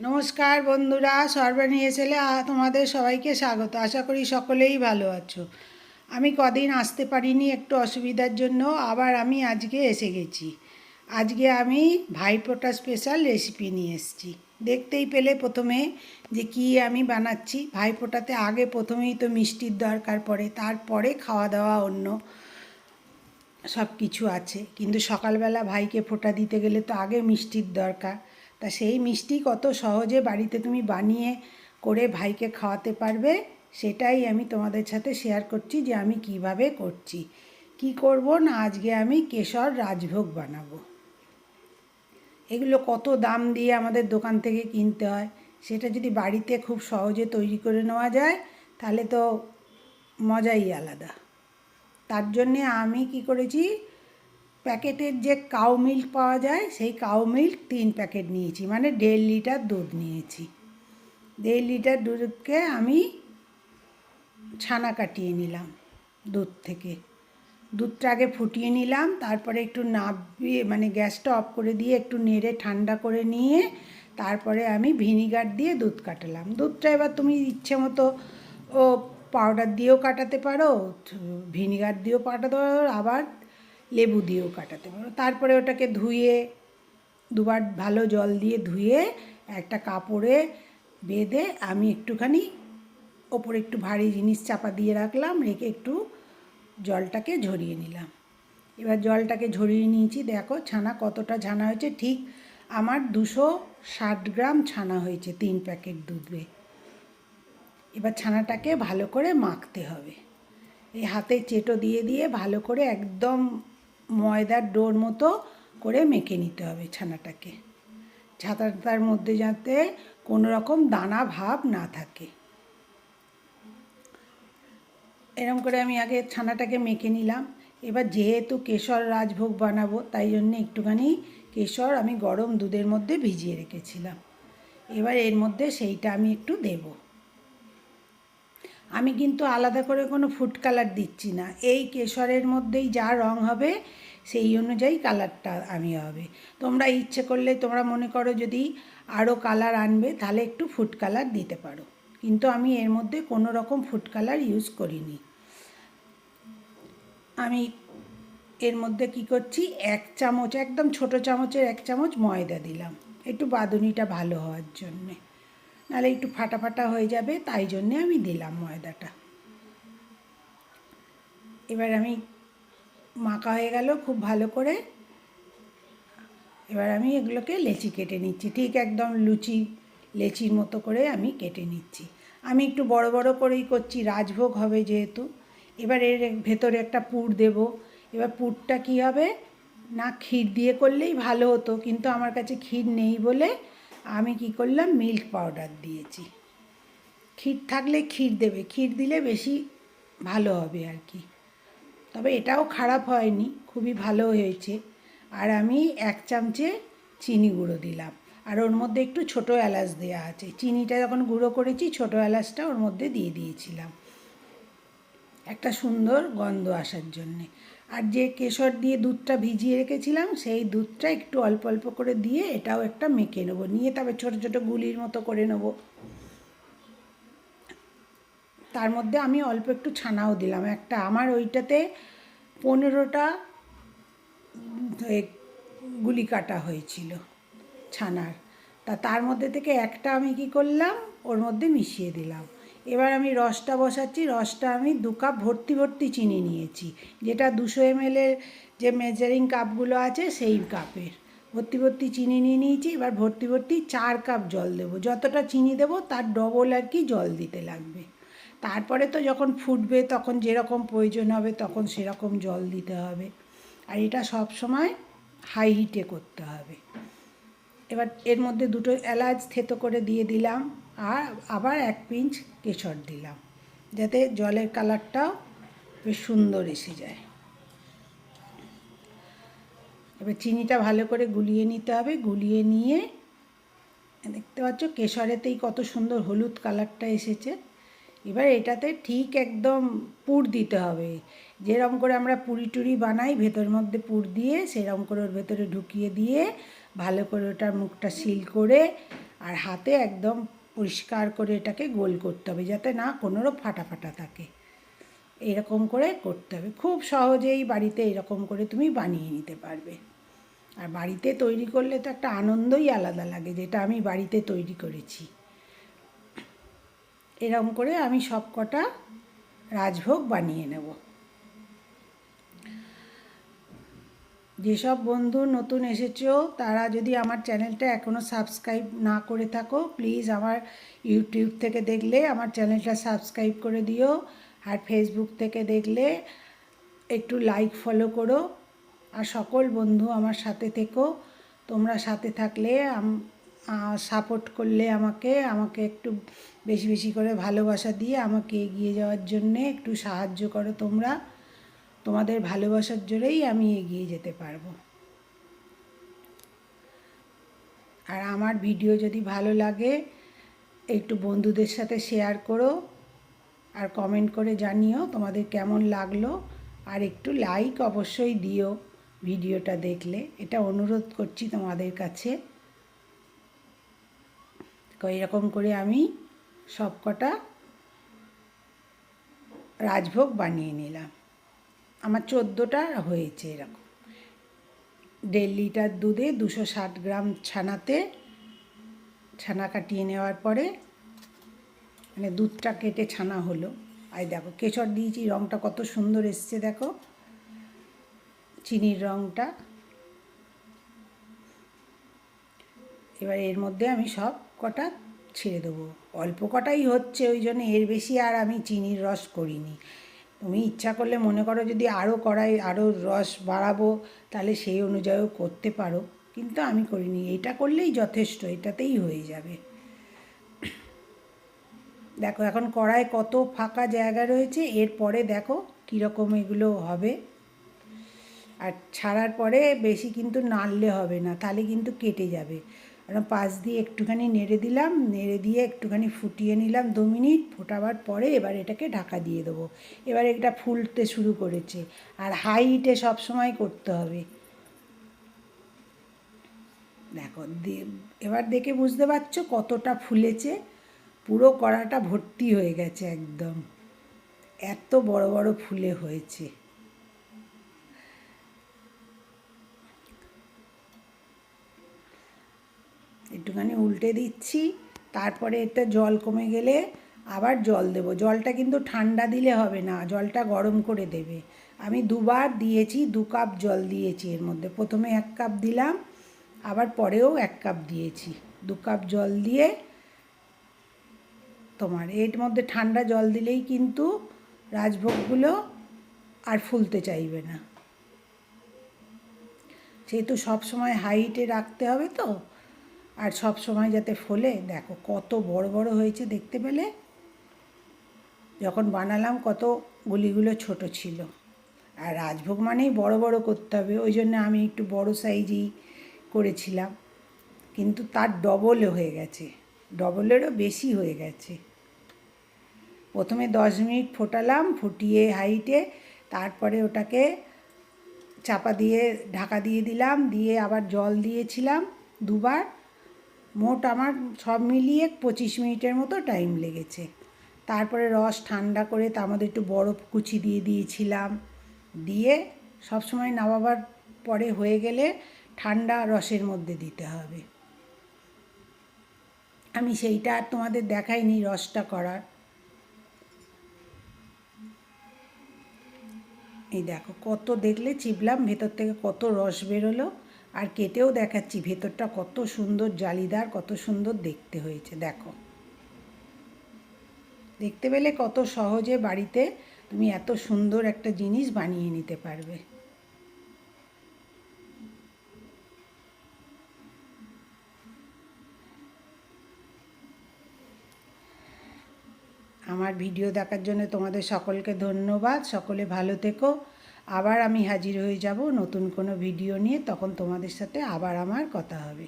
নমস্কার বন্ধুরা, সর্বাণী এসেলে তোমাদের সবাইকে স্বাগত। আশা করি সকলেই ভালো আছো। আমি কদিন আসতে পারিনি একটু অসুবিধার জন্য, আবার আমি আজকে এসে গেছি। আজকে আমি ভাইফোঁটা স্পেশাল রেসিপি নিয়ে এসেছি। দেখতেই পেলে প্রথমে যে কি আমি বানাচ্ছি। ভাইফোঁটাতে আগে প্রথমেই তো মিষ্টির দরকার পড়ে, তারপরে খাওয়া দাওয়া অন্য সব কিছু আছে, কিন্তু সকালবেলা ভাইকে ফোঁটা দিতে গেলে তো আগে মিষ্টির দরকার। তা সেই মিষ্টি কত সহজে বাড়িতে তুমি বানিয়ে করে ভাইকে খাওয়াতে পারবে, সেটাই আমি তোমাদের সাথে শেয়ার করছি যে আমি কিভাবে করছি। কি করব না, আজকে আমি কেশর রাজভোগ বানাবো। এগুলো কত দাম দিয়ে আমাদের দোকান থেকে কিনতে হয়, সেটা যদি বাড়িতে খুব সহজে তৈরি করে নেওয়া যায় তাহলে তো মজাই আলাদা। তার জন্যে আমি কি করেছি, প্যাকেটের যে কাউ মিল্ক পাওয়া যায় সেই কাউ মিল্ক 3 প্যাকেট নিয়েছি, মানে 1.5 লিটার দুধ নিয়েছি। 1.5 লিটার দুধকে আমি ছানা কাটিয়ে নিলাম দুধ থেকে। দুধটা আগে ফুটিয়ে নিলাম, তারপরে একটু নাবিয়ে মানে গ্যাসটা অফ করে দিয়ে একটু নেড়ে ঠান্ডা করে নিয়ে তারপরে আমি ভিনিগার দিয়ে দুধ কাটালাম। দুধটা এবার তুমি ইচ্ছে মতো ও পাউডার দিয়েও কাটাতে পারো, ভিনিগার দিয়েও কাটাতে পারো, আবার লেবু দিয়েও কাটাতে পারো। তারপরে ওটাকে ধুয়ে দুবার ভালো জল দিয়ে ধুয়ে একটা কাপড়ে বেঁধে আমি একটুখানি ওপরে একটু ভারী জিনিস চাপা দিয়ে রাখলাম, রেখে একটু জলটাকে ঝরিয়ে নিলাম। এবার জলটাকে ঝরিয়ে নিয়েছি, দেখো ছানা কতটা ছানা হয়েছে। ঠিক আমার 260 গ্রাম ছানা হয়েছে 3 প্যাকেট দুধে। এবার ছানাটাকে ভালো করে মাখতে হবে। এই হাতে চেটো দিয়ে দিয়ে ভালো করে একদম ময়দার ডোর মতো করে মেখে নিতে হবে ছানাটাকে। ছানাটার মধ্যে যাতে কোনো রকম দানা ভাব না থাকে। এরকম করে আমি আগে ছানাটাকে মেখে নিলাম। এবার যেহেতু কেশর রাজভোগ বানাবো, তাই জন্য একটুখানি কেশর আমি গরম দুধের মধ্যে ভিজিয়ে রেখেছিলাম। এবার এর মধ্যে সেইটা আমি একটু দেব। আমি কিন্তু আলাদা করে কোনো ফুড কালার দিচ্ছি না, এই কেশরের মধ্যেই যা রং হবে সেই অনুযায়ী কালারটা আমি হবে। তোমরা ইচ্ছে করলে তোমরা মনে করো যদি আরও কালার আনবে তাহলে একটু ফুড কালার দিতে পারো, কিন্তু আমি এর মধ্যে কোনো রকম ফুড কালার ইউজ করিনি। আমি এর মধ্যে কি করছি, 1 চামচ, একদম ছোট চামচের 1 চামচ ময়দা দিলাম, একটু বাঁধুনিটা ভালো হওয়ার জন্যে, নাহলে একটু ফাটা ফাটা হয়ে যাবে, তাই জন্যে আমি দিলাম ময়দাটা। এবার আমি মাখা হয়ে গেল খুব ভালো করে। এবার আমি এগুলোকে লেচি কেটে নিচ্ছি, ঠিক একদম লুচি লেচির মতো করে আমি কেটে নিচ্ছি। আমি একটু বড় বড় করেই করছি, রাজভোগ হবে যেহেতু। এবার এর ভেতরে একটা পুর দেব। এবার পুরটা কী হবে না, ক্ষীর দিয়ে করলেই ভালো হতো, কিন্তু আমার কাছে ক্ষীর নেই বলে আমি কি করলাম, মিল্ক পাউডার দিয়েছি। ক্ষীর থাকলে ক্ষীর দেবে, ক্ষীর দিলে বেশি ভালো হবে আর কি। তবে এটাও খারাপ হয়নি, খুবই ভালো হয়েছে। আর আমি 1 চামচে চিনি গুঁড়ো দিলাম, আর ওর মধ্যে একটু ছোটো এলাচ দেওয়া আছে। চিনিটা যখন গুঁড়ো করেছি ছোটো এলাচটা ওর মধ্যে দিয়ে দিয়েছিলাম একটা সুন্দর গন্ধ আসার জন্যে। আর যে কেশর দিয়ে দুধটা ভিজিয়ে রেখেছিলাম সেই দুধটা একটু অল্প অল্প করে দিয়ে এটাও একটা মেখে নেবো, নিয়ে তবে ছোটো ছোটো গুলির মতো করে নেবো। তার মধ্যে আমি অল্প একটু ছানাও দিলাম, একটা আমার ওইটাতে 15টা গুলি কাটা হয়েছিল ছানার। তার মধ্যে থেকে একটা আমি কি করলাম, ওর মধ্যে মিশিয়ে দিলাম। এবার আমি রসটা বসাচ্ছি। রসটা আমি 2 কাপ ভর্তি ভর্তি চিনি নিয়েছি, যেটা 200 ml যে মেজারিং কাপগুলো আছে সেই কাপের ভর্তি ভর্তি চিনি নিয়ে নিয়েছি। এবার ভর্তি ভর্তি 4 কাপ জল দেবো, যতটা চিনি দেবো তার ডবল আর কি জল দিতে লাগবে। তারপরে তো যখন ফুটবে তখন যেরকম প্রয়োজন হবে তখন সেরকম জল দিতে হবে, আর এটা সব সময় হাই হিটে করতে হবে। এবার এর মধ্যে 2টো এলাচ থেতো করে দিয়ে দিলাম, আর আবার 1 পিঞ্চ কেশর দিলাম, যাতে জলের কালারটাও বেশ সুন্দর এসে যায়। এবার চিনিটা ভালো করে গুলিয়ে নিতে হবে। গুলিয়ে নিয়ে দেখতে পাচ্ছ কেশরেতেই কত সুন্দর হলুদ কালারটা এসেছে। এবার এটাতে ঠিক একদম পুর দিতে হবে, যেরকম করে আমরা পুরি টুরি বানাই ভেতরের মধ্যে পুর দিয়ে, সেরকম করে ওর ভেতরে ঢুকিয়ে দিয়ে ভালো করে ওটার মুখটা সিল করে আর হাতে একদম পরিষ্কার করে এটাকে গোল করতে হবে, যাতে না কোনোরও ফাটা ফাটা থাকে। এরকম করে করতে হবে। খুব সহজেই বাড়িতে এরকম করে তুমি বানিয়ে নিতে পারবে। আর বাড়িতে তৈরি করলে তো একটা আনন্দই আলাদা লাগে, যেটা আমি বাড়িতে তৈরি করেছি। এরকম করে আমি সব কটা রাজভোগ বানিয়ে নেব। যেসব বন্ধু নতুন এসেছো তারা যদি আমার চ্যানেলটা এখনও সাবস্ক্রাইব না করে থাকো, প্লিজ আমার ইউটিউব থেকে দেখলে আমার চ্যানেলটা সাবস্ক্রাইব করে দিও। আর ফেসবুক থেকে দেখলে একটু লাইক ফলো করো। আর সকল বন্ধু আমার সাথে থেকো। তোমরা সাথে থাকলে সাপোর্ট করলে আমাকে একটু বেশি বেশি করে ভালোবাসা দিয়ে আমাকে এগিয়ে যাওয়ার জন্যে একটু সাহায্য করো তোমরা। তোমাদের ভালোবাসার জোরেই আমি এগিয়ে যেতে পারবো। আর আমার ভিডিও যদি ভালো লাগে একটু বন্ধুদের সাথে শেয়ার করো, আর কমেন্ট করে জানিও তোমাদের কেমন লাগলো। আর একটু লাইক অবশ্যই দিও ভিডিওটা দেখলে, এটা অনুরোধ করছি তোমাদের কাছে। এরকম করে আমি সব কটা রাজভোগ বানিয়ে নিলাম। আমার 14টা হয়েছে এরকম। 1.5 লিটার দুধে 260 গ্রাম ছানা কাটিয়ে নেওয়ার পরে, মানে দুধটা কেটে ছানা হলো। আর দেখো কেশর দিয়েছি, রঙটা কত সুন্দর এসছে দেখো, চিনির রঙটা। এবার এর মধ্যে আমি সব কটা ছেড়ে দেবো। অল্প কটাই হচ্ছে, ওই জন্য এর বেশি আর আমি চিনির রস করিনি। তুমি ইচ্ছা করলে মনে করো যদি আরও রস বাড়াবো, তাহলে সেই অনুযায়ীও করতে পারো, কিন্তু আমি করিনি। এটা করলেই যথেষ্ট, এটাতেই হয়ে যাবে। দেখো এখন কড়ায় কত ফাঁকা জায়গা রয়েছে, এরপরে দেখো কীরকম এগুলো হবে। আর ছাড়ার পরে বেশি কিন্তু নাড়লে হবে না, তাহলে কিন্তু কেটে যাবে। পাশ দিয়ে একটুখানি নেড়ে দিলাম, নেড়ে দিয়ে একটুখানি ফুটিয়ে নিলাম 2 মিনিট। ফোটাবার পরে এবার এটাকে ঢাকা দিয়ে দেবো। এবার এটা ফুলতে শুরু করেছে, আর হাই হিটে সবসময় করতে হবে। দেখো এবার দেখে বুঝতে পারছো কতটা ফুলেছে, পুরো কড়াটা ভর্তি হয়ে গেছে একদম, এত বড় বড় ফুলে হয়েছে। একটুখানি উল্টে দিচ্ছি, তারপরে এতে জল কমে গেলে আবার জল দেব। জলটা কিন্তু ঠান্ডা দিলে হবে না, জলটা গরম করে দেবে। আমি দুবার দিয়েছি, 2 কাপ জল দিয়েছি এর মধ্যে। প্রথমে 1 কাপ দিলাম, আবার পরেও 1 কাপ দিয়েছি। 2 কাপ জল দিয়ে তোমার এর মধ্যে ঠান্ডা জল দিলেই কিন্তু রাজভোগগুলো আর ফুলতে চাইবে না। সেহেতু সবসময় হাই হিটে রাখতে হবে তো, আর সব সময় যাতে ফোলে। দেখো কত বড় বড় হয়েছে দেখতে পেলে। যখন বানালাম কত গুলিগুলো ছোট ছিল। আর রাজভোগ মানেই বড় বড় করতে হবে, ওই জন্য আমি একটু বড় সাইজই করেছিলাম, কিন্তু তার ডবল হয়ে গেছে, ডবলেরও বেশি হয়ে গেছে। প্রথমে 10 মিনিট ফোটালাম, ফুটিয়ে হাইটে, তারপরে ওটাকে চাপা দিয়ে ঢাকা দিয়ে দিলাম, দিয়ে আবার জল দিয়েছিলাম 2 বার। মোট আমার সব মিলিয়ে 25 মিনিটের মতো টাইম লেগেছে। তারপরে রস ঠান্ডা করে তার মধ্যে একটু বরফ কুচি দিয়ে দিয়েছিলাম, দিয়ে সবসময় নামাবার পরে হয়ে গেলে ঠান্ডা রসের মধ্যে দিতে হবে। আমি সেইটা আর তোমাদের দেখাইনি রসটা করার। এই দেখো কত দেখলে চিপলাম, ভেতর থেকে কত রস বেরোলো। আর কেটেও দেখাচ্ছি ভেতরটা কত সুন্দর জালিদার, কত সুন্দর দেখতে হয়েছে। দেখো দেখতে পেলে কত সহজে বাড়িতে তুমি এত সুন্দর একটা জিনিস বানিয়ে নিতে পারবে। আমার ভিডিও দেখার জন্য তোমাদের সকলকে ধন্যবাদ। সকলে ভালো থেকো। আবার আমি হাজির হয়ে যাব নতুন কোনো ভিডিও নিয়ে, তখন তোমাদের সাথে আবার আমার কথা হবে।